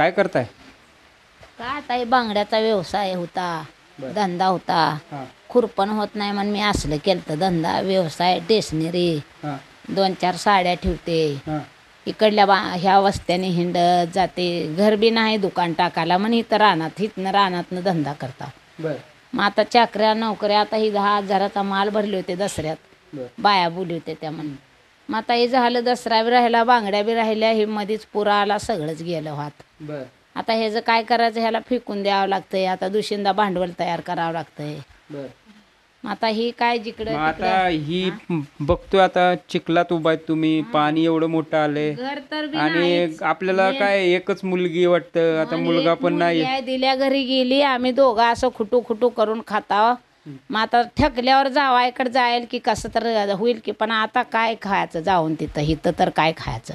काय करताय? का आता हे बांगड्याचा व्यवसाय होता, बर. धंदा होता. हां खुरपण होत नाही म्हणून मी असलं केलं धंदा व्यवसाय टेशनरी. हां 2-4 साड्या ठेवते. हां इकडल्या ह्या वस्त्याने हिंडत जाते. घर बी नाही दुकान टाकायला म्हणून इथं रानात इथनं रानातनं धंदा करता. बर मग आता चाकऱ्या नोकऱ्या आता ही 10,000चा माल भरले होते दसऱ्यात. बर बाया बोलली होते त्या म्हणून. मग आता हे झालं दसरा बी राहिला बांगड्या बी राहिल्या हे मध्येच पुरा आला सगळंच गेलं वाहत. बर आता ह्याचं काय करायचं ह्याला फेकून द्यावं लागतंय. आता दुसऱ्यांदा भांडवल तयार करावं लागतंय. बर. मग आता ही काय जिकडं मग आता तिकडं ही बघतोय आता चिखलात उभा आहेत तुम्ही, पाणी एवढं मोठं आलंय घर तर बी आणि नाहीच. आपल्याला काय एकच मुलगी वाटतं, आता मुलगा पण नाही. दिल्या घरी गेली आम्ही दोघं असं खुटू खुटू करून खाताव. मग आता ठकल्यावर जावा इकडे जाईल की कसं तर होईल की, पण आता काय खायचं जाऊन तिथं इथं तर काय खायचं.